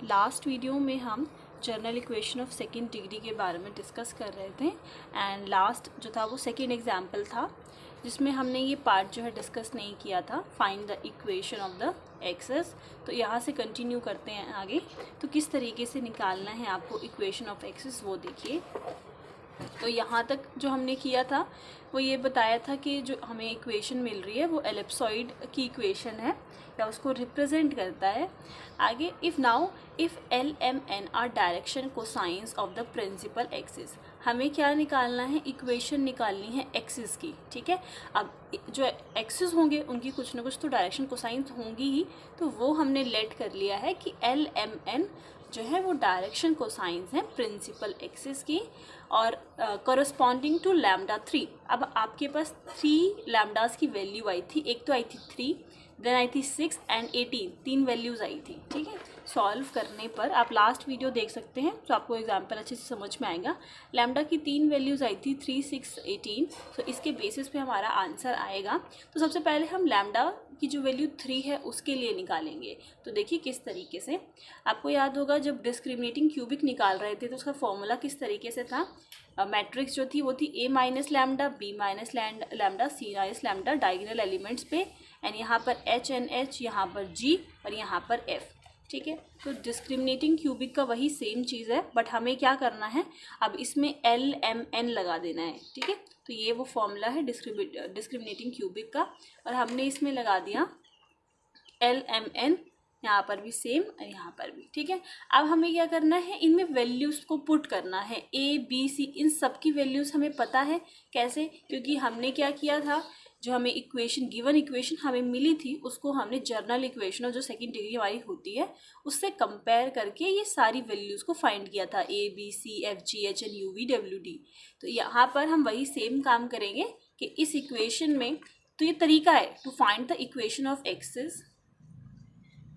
Last video में हम general equation of second degree के बारे में डिस्कस कर रहे थे एंड लास्ट जो था वो सेकंड एग्जाम्पल था जिसमें हमने ये पार्ट जो है डिस्कस नहीं किया था, find the equation of the axes. तो यहाँ से कंटिन्यू करते हैं आगे। तो किस तरीके से निकालना है आपको इक्वेशन ऑफ एक्सेस वो देखिए। तो यहाँ तक जो हमने किया था वो ये बताया था कि जो हमें इक्वेशन मिल रही है वो एलिप्सॉइड की इक्वेशन है या उसको रिप्रेजेंट करता है। आगे if l m n are direction cosines of the principal axis, हमें क्या निकालना है, इक्वेशन निकालनी है एक्सिस की। ठीक है, अब जो एक्सिस होंगे उनकी कुछ ना कुछ तो डायरेक्शन कोसाइंस होंगी ही, तो वो हमने लेट कर लिया है कि एल एम एन जो है वो डायरेक्शन कोसाइंस है प्रिंसिपल एक्सिस की और करस्पॉन्डिंग टू लैम्डा 3। अब आपके पास 3 लैम्डास की वैल्यू आई थी, एक तो आई थी 3, देन आई थी 6 एंड 18, 3 वैल्यूज़ आई थी। ठीक है, सॉल्व करने पर आप लास्ट वीडियो देख सकते हैं तो आपको एग्जाम्पल अच्छे से समझ में आएगा। लैम्डा की 3 वैल्यूज़ आई थी 3, 6, 18, तो इसके बेसिस पे हमारा आंसर आएगा। तो सबसे पहले हम लैम्डा की जो वैल्यू 3 है उसके लिए निकालेंगे। तो देखिए किस तरीके से, आपको याद होगा जब डिस्क्रिमिनेटिंग क्यूबिक निकाल रहे थे तो उसका फॉर्मूला किस तरीके से था। मैट्रिक्स जो थी वो थी a minus lambda, b minus lambda, c minus lambda diagonal elements पे, एंड यहाँ पर h एन h, यहाँ पर g और यहाँ पर f। ठीक है, तो डिस्क्रिमिनेटिंग क्यूबिक का वही सेम चीज़ है, बट हमें क्या करना है, अब इसमें एल एम एन लगा देना है। ठीक है, तो ये वो फॉर्मूला है डिस्क्रिमिनेटिंग क्यूबिक का और हमने इसमें लगा दिया एल एम एन, यहाँ पर भी सेम और यहाँ पर भी। ठीक है, अब हमें क्या करना है, इनमें वैल्यूज़ को पुट करना है, ए बी सी, इन सब की वैल्यूज़ हमें पता है कैसे, क्योंकि हमने क्या किया था, जो हमें इक्वेशन गिवन इक्वेशन हमें मिली थी उसको हमने जर्नल इक्वेशन और जो सेकंड डिग्री हमारी होती है उससे कंपेयर करके ये सारी वैल्यूज़ को फाइंड किया था, a b c f g h n u v डब्ल्यू डी। तो यहाँ पर हम वही सेम काम करेंगे कि इस इक्वेशन में, तो ये तरीका है to find the equation of axis,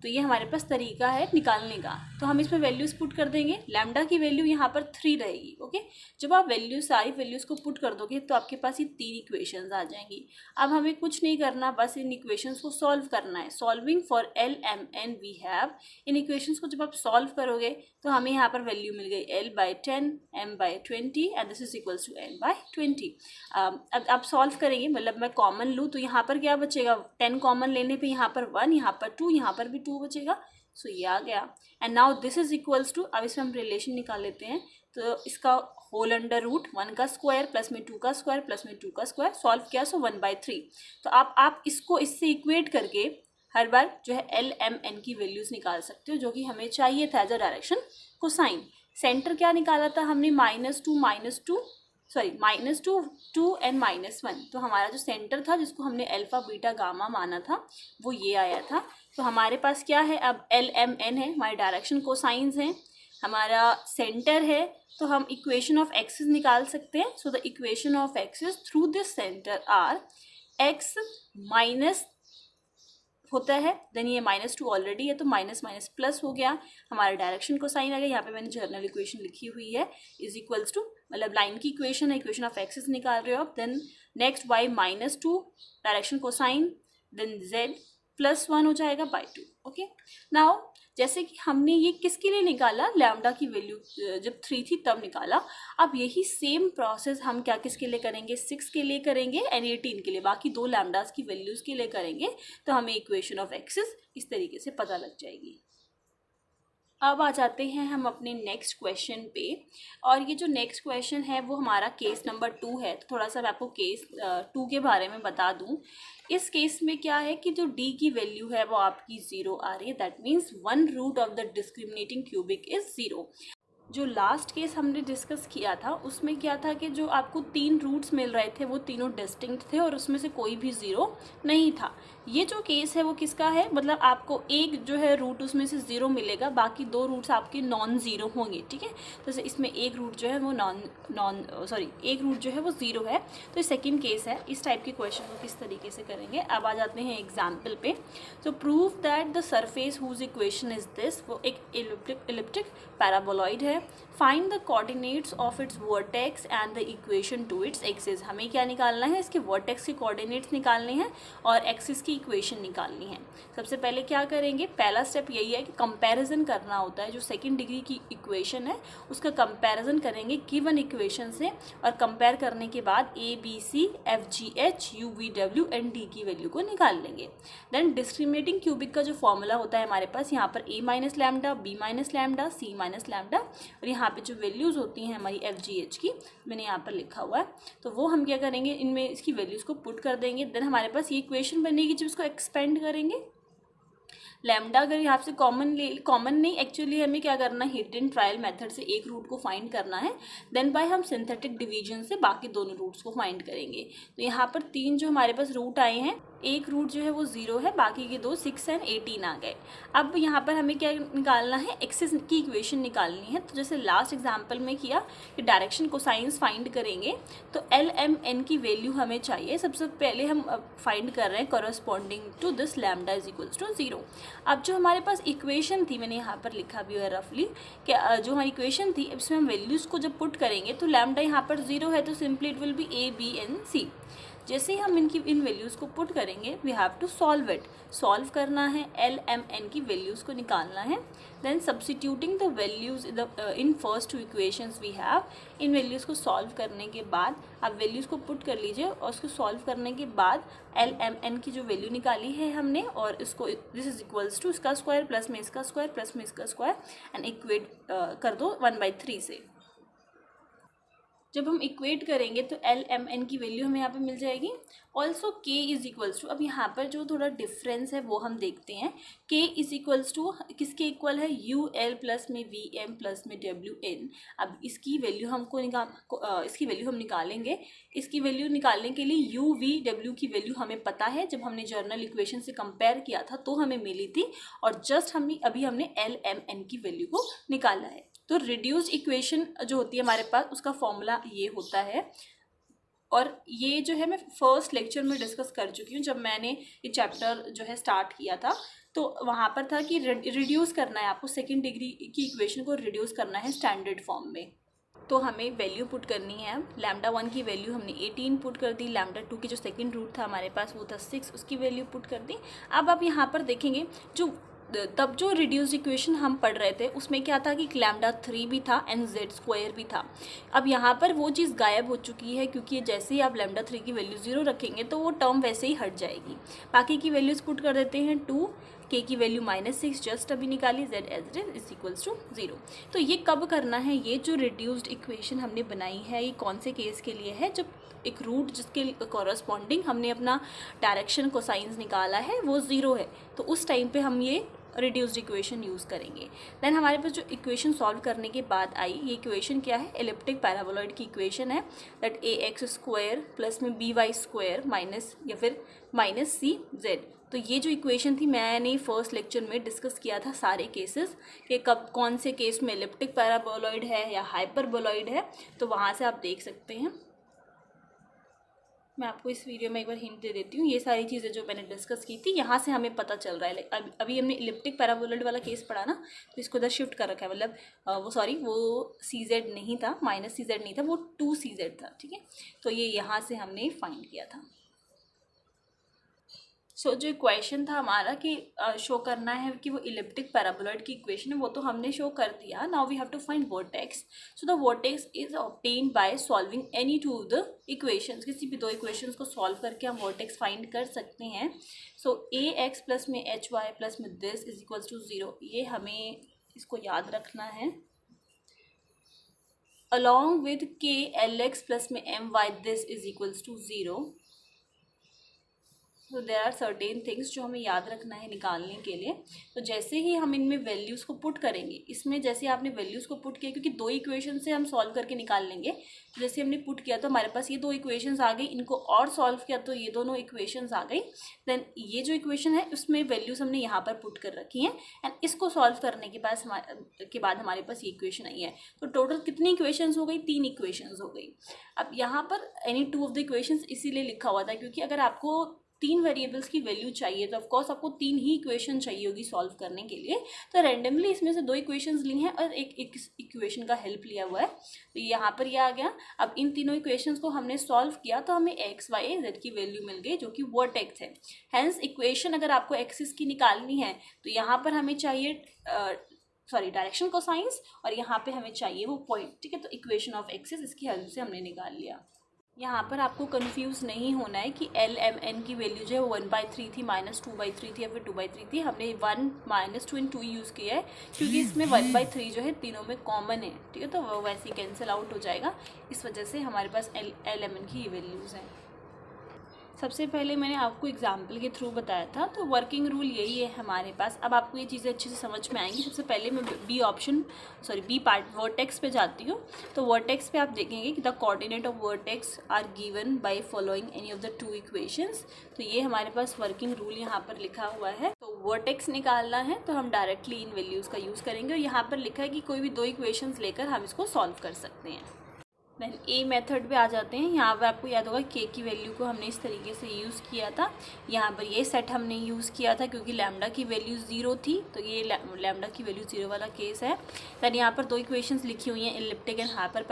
तो ये हमारे पास तरीका है निकालने का। तो हम इसमें वैल्यूज़ पुट कर देंगे। लैम्डा की वैल्यू यहाँ पर 3 रहेगी। ओके, जब आप सारी वैल्यूज़ को पुट कर दोगे तो आपके पास ये 3 इक्वेशंस आ जाएंगी। अब हमें कुछ नहीं करना, बस इन इक्वेशंस को सॉल्व करना है। Solving for l m n we have, इन इक्वेशंस को जब आप सॉल्व करोगे तो हमें यहाँ पर वैल्यू मिल गई l/10, m/20 and this is equals to n/20। अब आप सॉल्व करेंगे, मतलब मैं कॉमन लूँ तो यहाँ पर क्या बचेगा, 10 कॉमन लेने पे यहाँ पर 1, यहाँ पर 2, यहाँ पर भी 2 बचेगा। सो ये आ गया and now this is equals to, अब इसमें हम रिलेशन निकाल लेते हैं। तो इसका होल अंडर रूट 1 का स्क्वायर प्लस में 2 का स्क्वायर प्लस में 2 का स्क्वायर, सॉल्व किया सो 1/3। तो आप इसको इससे इक्वेट करके हर बार जो है एल एम एन की वैल्यूज़ निकाल सकते हो, जो कि हमें चाहिए था as a direction cosine. Center क्या निकाला था हमने, -2, 2 एंड -1। तो हमारा जो सेंटर था जिसको हमने अल्फा बीटा गामा माना था वो ये आया था। तो हमारे पास क्या है, अब एल एम एन है, हमारे डायरेक्शन कोसाइंस हैं, हमारा सेंटर है, तो हम इक्वेशन ऑफ एक्सिस निकाल सकते हैं। So the equation of axis through this center are x minus होता है, देन ये -2 ऑलरेडी है तो माइनस माइनस प्लस हो गया, हमारा डायरेक्शन को साइन आ गया। यहाँ पे मैंने जर्नल इक्वेशन लिखी हुई है, इज इक्वल्स टू, मतलब लाइन की इक्वेशन है, इक्वेशन ऑफ एक्सिस निकाल रहे हो आप। देन नेक्स्ट y -2 डायरेक्शन को साइन, देन z +1 हो जाएगा बाई 2। ओके, नाउ जैसे कि हमने ये किसके लिए निकाला, लैम्डा की वैल्यू जब 3 थी तब निकाला। अब यही सेम प्रोसेस हम क्या किसके लिए करेंगे, 6 के लिए करेंगे एंड 18 के लिए, बाकी 2 लैम्डास की वैल्यूज़ के लिए करेंगे। तो हमें इक्वेशन ऑफ एक्सिस इस तरीके से पता लग जाएगी। अब आ जाते हैं हम अपने नेक्स्ट क्वेश्चन पे, और ये जो नेक्स्ट क्वेश्चन है वो हमारा केस नंबर 2 है। तो थोड़ा सा मैं आपको केस 2 के बारे में बता दूं। इस केस में क्या है कि जो d की वैल्यू है वो आपकी 0 आ रही है, that means 1 root of the discriminating cubic is 0। जो लास्ट केस हमने डिस्कस किया था उसमें क्या था कि जो आपको 3 रूट्स मिल रहे थे वो तीनों डिस्टिंक्ट थे और उसमें से कोई भी 0 नहीं था। ये जो केस है वो किसका है, मतलब आपको एक जो है रूट उसमें से 0 मिलेगा, बाकी 2 रूट्स आपके नॉन ज़ीरो होंगे। ठीक है, तो इसमें एक रूट जो है वो एक रूट जो है वो 0 है। तो ये सेकेंड केस है। इस टाइप के क्वेश्चन को किस तरीके से करेंगे, अब आ जाते हैं एग्जाम्पल पे। तो prove that the surface whose equation is this, वो एक इलिप्टिक पैराबोलॉइड है find the coordinates of its vertex and the equation to its axis. हमें क्या निकालना है, इसके वर्टेक्स के कोऑर्डिनेट्स निकालने हैं और एक्सिस की इक्वेशन निकालनी है। सबसे पहले क्या करेंगे, पहला स्टेप यही है कि कंपैरिजन करना होता है। जो सेकंड डिग्री की इक्वेशन है उसका कंपैरिजन करेंगे गिवन इक्वेशन से, और कंपेयर करने के बाद a b c f g h u v डब्ल्यू एंड डी की वैल्यू को निकाल लेंगे। देन डिस्क्रिमिनेटिंग क्यूबिक का जो फॉर्मूला होता है हमारे पास, यहाँ पर A minus lambda, B minus lambda, C minus lambda, और यहाँ पे जो वैल्यूज़ होती हैं हमारी एफ जी एच की, मैंने यहाँ पर लिखा हुआ है, तो वो हम क्या करेंगे, इनमें इसकी वैल्यूज़ को पुट कर देंगे। देन हमारे पास ये इक्वेशन बनेगी जब इसको एक्सपेंड करेंगे। लैम्डा अगर यहाँ से कॉमन नहीं, एक्चुअली हमें क्या करना है, हिट एंड ट्रायल मेथड से एक रूट को फाइंड करना है। देन बाय हम सिंथेटिक डिवीजन से बाकी दोनों रूट्स को फाइंड करेंगे। तो यहाँ पर 3 जो हमारे पास रूट आए हैं, एक रूट जो है वो 0 है, बाकी के 2 6 एंड 18 आ गए। अब यहाँ पर हमें क्या निकालना है, एक्सिस की इक्वेशन निकालनी है। तो जैसे लास्ट एग्जाम्पल में किया कि डायरेक्शन कोसाइंस फाइंड करेंगे, तो एल एम एन की वैल्यू हमें चाहिए। सबसे पहले हम फाइंड कर रहे हैं corresponding to this lambda is equals to 0। अब जो हमारे पास इक्वेशन थी, मैंने यहाँ पर लिखा भी है रफली कि जो हमारी इक्वेशन थी, इसमें हम वैल्यूज़ को जब पुट करेंगे तो लैम्डा यहाँ पर 0 है, तो simply it will be a b n c. जैसे ही हम इन वैल्यूज़ को पुट करेंगे, we have to solve it. Solve करना है, एल एम एन की वैल्यूज़ को निकालना है। Then substituting the values in first two equations we have, इन वैल्यूज़ को सॉल्व करने के बाद आप वैल्यूज़ को पुट कर लीजिए, और उसको सॉल्व करने के बाद एल एम एन की जो वैल्यू निकाली है हमने, और इसको दिस इज इक्वल्स टू इसका स्क्वायर प्लस में इसका स्क्वायर प्लस में इसका स्क्वायर, एंड इक्वेट कर दो 1/3 से। जब हम इक्वेट करेंगे तो एल एम एन की वैल्यू हमें यहाँ पे मिल जाएगी। ऑल्सो के इज इक्वल्स टू, अब यहाँ पर जो थोड़ा डिफरेंस है वो हम देखते हैं। के इज इक्वल्स टू किसके इक्वल है, यू एल प्लस में वी एम प्लस में डब्ल्यू एन। अब इसकी वैल्यू इसकी वैल्यू हम निकालेंगे। इसकी वैल्यू निकालने के लिए यू वी डब्ल्यू की वैल्यू हमें पता है, जब हमने जर्नल इक्वेशन से कंपेयर किया था तो हमें मिली थी, और जस्ट अभी हमने एल एम एन की वैल्यू को निकाला है। तो रिड्यूस इक्वेशन जो होती है हमारे पास, उसका फॉर्मूला ये होता है, और ये जो है मैं फर्स्ट लेक्चर में डिस्कस कर चुकी हूँ। जब मैंने ये चैप्टर जो है स्टार्ट किया था तो वहाँ पर था कि रिड्यूस करना है आपको, सेकंड डिग्री की इक्वेशन को रिड्यूस करना है स्टैंडर्ड फॉर्म में। तो हमें वैल्यू पुट करनी है। लैम्डा 1 की वैल्यू हमने 18 पुट कर दी, लैम्डा 2 की जो सेकंड रूट था हमारे पास वो था 6, उसकी वैल्यू पुट कर दी। अब आप यहाँ पर देखेंगे तब जो रिड्यूस्ड इक्वेशन हम पढ़ रहे थे उसमें क्या था कि लैम्डा 3 भी था एंड जेड स्क्वायर भी था। अब यहाँ पर वो चीज़ गायब हो चुकी है, क्योंकि जैसे ही आप लैम्डा 3 की वैल्यू 0 रखेंगे तो वो टर्म वैसे ही हट जाएगी। बाकी की वैल्यूज़ पुट कर देते हैं 2, के की वैल्यू -6 जस्ट अभी निकाली, z as it is equals to 0। तो ये कब करना है, ये जो रिड्यूस्ड इक्वेशन हमने बनाई है ये कौन से केस के लिए है, जब एक रूट जिसके कॉरस्पॉन्डिंग हमने अपना डायरेक्शन कोसाइंस निकाला है वो 0 है, तो उस टाइम पे हम ये रिड्यूस्ड इक्वेशन यूज़ करेंगे। देन हमारे पास जो इक्वेशन सॉल्व करने के बाद आई, ये इक्वेशन क्या है, एलिप्टिक पैराबोलॉइड की इक्वेशन है, that A x square plus में बी वाई स्क्वायर माइनस या फिर माइनस सी जेड। तो ये जो इक्वेशन थी मैंने फर्स्ट लेक्चर में डिस्कस किया था सारे केसेस कि कब कौन से केस में एलिप्टिक पैराबोलॉइड है या हाइपरबोलॉइड है, तो वहाँ से आप देख सकते हैं। मैं आपको इस वीडियो में एक बार हिंट दे देती हूँ। ये सारी चीज़ें जो मैंने डिस्कस की थी यहाँ से हमें पता चल रहा है। अभी हमने इलिप्टिक पैराबोलॉइड वाला केस पढ़ा ना, तो इसको इधर शिफ्ट कर रखा है, मतलब वो सी जेड नहीं था, माइनस सी जेड नहीं था, वो 2 सी जेड था, ठीक है। तो ये यहाँ से हमने फाइंड किया था। सो जो इक्वेशन था हमारा कि शो करना है कि वो इलिप्टिक पैराबोलॉइड की इक्वेशन है, वो तो हमने शो कर दिया। Now we have to find vertex. So the vertex is obtained by solving any two of the equations. किसी भी 2 इक्वेशंस को सॉल्व करके हम वर्टेक्स फाइंड कर सकते हैं। सो ए एक्स प्लस में एच वाई प्लस में दिस इज इक्वल्स टू 0, ये हमें इसको याद रखना है। अलॉन्ग विद के एल एक्स प्लस में m y this is equals to 0। तो देर आर सर्टेन थिंग्स जो हमें याद रखना है निकालने के लिए। तो जैसे ही हम इनमें वैल्यूज़ को पुट करेंगे, इसमें जैसे आपने वैल्यूज़ को पुट किया, क्योंकि 2 इक्वेशन से हम सॉल्व करके निकाल लेंगे, तो जैसे हमने पुट किया तो हमारे पास ये 2 इक्वेशंस आ गई, इनको और सॉल्व किया तो ये दोनों इक्वेशंस आ गई। देन ये जो इक्वेशन है उसमें वैल्यूज़ हमने यहाँ पर पुट कर रखी हैं, एंड इसको सॉल्व करने के बाद हमारे पास ये इक्वेशन आई है। तो टोटल कितनी इक्वेशंस हो गई, 3 इक्वेशंस हो गई। अब यहाँ पर एनी 2 ऑफ द इक्वेशंस इसीलिए लिखा हुआ था क्योंकि अगर आपको 3 वेरिएबल्स की वैल्यू चाहिए, तो ऑफकोर्स आपको 3 ही इक्वेशन चाहिए होगी सॉल्व करने के लिए। तो रैंडमली इसमें से 2 इक्वेशंस ली हैं और एक इक्वेशन का हेल्प लिया हुआ है, तो यहाँ पर ये आ गया। अब इन तीनों इक्वेशंस को हमने सॉल्व किया तो हमें एक्स वाई जेड की वैल्यू मिल गई जो कि वर्टेक्स है। हेंस इक्वेशन अगर आपको एक्सिस की निकालनी है तो यहाँ पर हमें चाहिए डायरेक्शन कोसाइंस, और यहाँ पे हमें चाहिए वो पॉइंट, ठीक है। तो इक्वेशन ऑफ एक्सिस इसकी हेल्प से हमने निकाल लिया। यहाँ पर आपको कंफ्यूज नहीं होना है कि एल एम एन की वैल्यू जो है 1/3 थी, -2/3 थी या फिर 2/3 थी। हमने 1 -2 इन 2 यूज़ किया है क्योंकि इसमें 1/3 जो है तीनों में कॉमन है, ठीक है। तो वो वैसे ही कैंसिल आउट हो जाएगा, इस वजह से हमारे पास एल एम एन की ये वैल्यूज़ हैं। सबसे पहले मैंने आपको एग्जाम्पल के थ्रू बताया था, तो वर्किंग रूल यही है हमारे पास। अब आपको ये चीज़ें अच्छे से समझ में आएंगी। सबसे पहले मैं बी पार्ट वर्टेक्स पे जाती हूँ। तो वर्टेक्स पे आप देखेंगे कि the coordinate of vertex are given by following any of the 2 equations. तो ये हमारे पास वर्किंग रूल यहाँ पर लिखा हुआ है। तो वर्टेक्स निकालना है तो हम डायरेक्टली इन वैल्यूज़ का यूज़ करेंगे, और यहाँ पर लिखा है कि कोई भी 2 इक्वेशंस लेकर हम इसको सॉल्व कर सकते हैं। देन ए मेथड पे आ जाते हैं। यहाँ पर आपको याद होगा के की वैल्यू को हमने इस तरीके से यूज़ किया था। यहाँ पर ये सेट हमने यूज़ किया था क्योंकि लैम्डा की वैल्यू 0 थी, तो ये लैम्डा की वैल्यू 0 वाला केस है। देन यहाँ पर 2 इक्वेशंस लिखी हुई हैं एलिप्टिक एंड हाइपर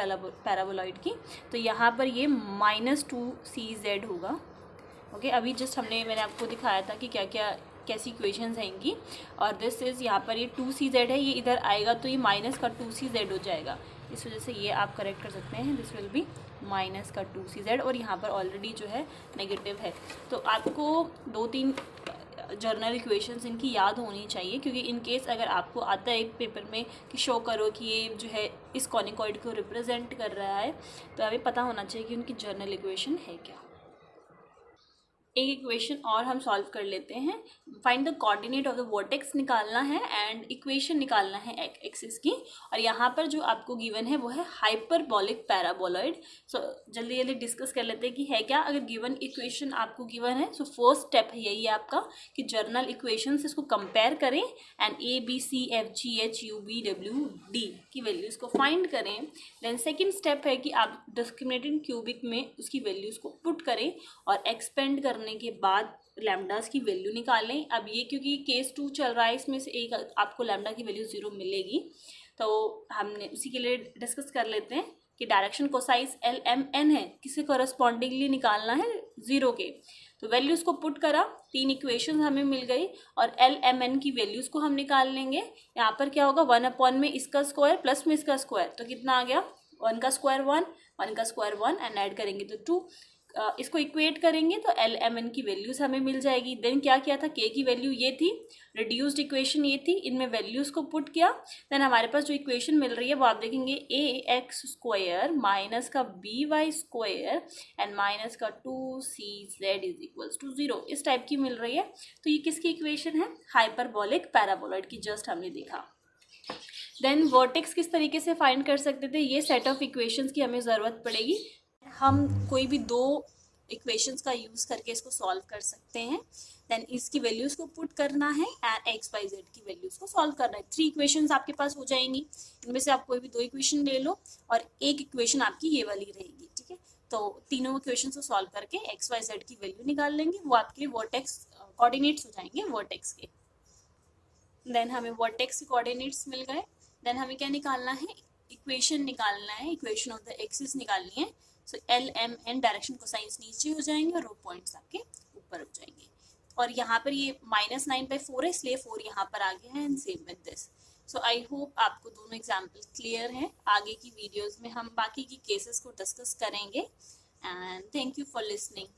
पैराबोलॉइड की। तो यहाँ पर ये -2cz होगा। ओके, अभी जस्ट मैंने आपको दिखाया था कि क्या क्या कैसी इक्वेशंस हैं इनकी। और दिस इज़ यहाँ पर ये 2cz है, ये इधर आएगा तो ये माइनस का 2cz हो जाएगा। इस वजह से ये आप करेक्ट कर सकते हैं, दिस विल बी माइनस का 2cz, और यहाँ पर ऑलरेडी जो है नेगेटिव है। तो आपको 2-3 जर्नल इक्वेशंस इनकी याद होनी चाहिए, क्योंकि इन केस अगर आपको आता है एक पेपर में कि शो करो कि ये जो है इस कॉनिकॉइड को रिप्रेजेंट कर रहा है, तो हमें पता होना चाहिए कि उनकी जर्नल इक्वेशन है क्या। एक इक्वेशन और हम सॉल्व कर लेते हैं। Find the coordinate of the vertex निकालना है एंड इक्वेशन निकालना है एक्सिस की, और यहाँ पर जो आपको गिवन है वो है हाइपरबोलिक पैराबोलॉइड। सो जल्दी जल्दी डिस्कस कर लेते हैं कि है क्या। अगर गिवन इक्वेशन आपको गिवन है, सो फर्स्ट स्टेप है यही आपका कि जर्नल इक्वेशंस इसको कंपेयर करें एंड ABCFGHUBWD की वैल्यूज़ को फाइंड करें। देन सेकेंड स्टेप है कि आप डिस्क्रिमिनेटिंग क्यूबिक में उसकी वैल्यूज़ को पुट करें और एक्सपेंड करने के बाद लैम्डास की वैल्यू निकालें। अब ये क्योंकि केस 2 चल रहा है, इसमें से एक आपको लैम्डा की वैल्यू 0 मिलेगी, तो हमने उसी के लिए डिस्कस कर लेते हैं कि डायरेक्शन कोसाइंस LMN है, किसे कॉरस्पॉन्डिंगली निकालना है 0 के। तो वैल्यूज़ को पुट करा, 3 इक्वेशन हमें मिल गई, और LMN की वैल्यूज़ को हम निकाल लेंगे। यहाँ पर क्या होगा, 1 में इसका स्क्वायर प्लस में इसका स्क्वायर, तो कितना आ गया 1 का स्क्वायर 1, 1 का स्क्वायर 1 एंड ऐड करेंगे तो 2। इसको इक्वेट करेंगे तो LMN की वैल्यूज़ हमें मिल जाएगी। देन क्या किया था, K की वैल्यू ये थी, रिड्यूस्ड इक्वेशन ये थी, इनमें वैल्यूज़ को पुट किया। देन हमारे पास जो इक्वेशन मिल रही है वो आप देखेंगे AX² माइनस का BY² एंड माइनस का 2CZ इज इक्वल्स टू 0, इस टाइप की मिल रही है। तो ये किसकी इक्वेशन है, हाइपरबोलिक पैराबोलॉइड की, जस्ट हमने देखा। देन वर्टेक्स किस तरीके से फाइंड कर सकते थे, ये सेट ऑफ इक्वेशंस की हमें ज़रूरत पड़ेगी। हम कोई भी 2 इक्वेशंस का यूज़ करके इसको सॉल्व कर सकते हैं। देन इसकी वैल्यूज़ को पुट करना है एंड XYZ की वैल्यूज़ को सॉल्व करना है। 3 इक्वेशंस आपके पास हो जाएंगी, इनमें से आप कोई भी 2 इक्वेशन ले लो और एक इक्वेशन आपकी ये वाली रहेगी, ठीक है। तो तीनों इक्वेशन को सॉल्व करके XYZ की वैल्यू निकाल लेंगे, वो आपके वर्टेक्स कोऑर्डिनेट्स हो जाएंगे वर्टेक्स के। देन हमें वर्टेक्स के कोऑर्डिनेट्स मिल गए। देन हमें क्या निकालना है, इक्वेशन निकालना है, इक्वेशन ऑफ द एक्सिस निकालनी है। सो LMN डायरेक्शन कोसाइंस नीचे हो जाएंगे और रो पॉइंट्स आपके ऊपर हो जाएंगे। और यहाँ पर ये -9/4 है, इसलिए 4 यहाँ पर आ गया है and same with this. So I hope आपको दोनों एग्जाम्पल क्लियर हैं। आगे की वीडियोज़ में हम बाकी की केसेस को डिस्कस करेंगे and thank you for listening.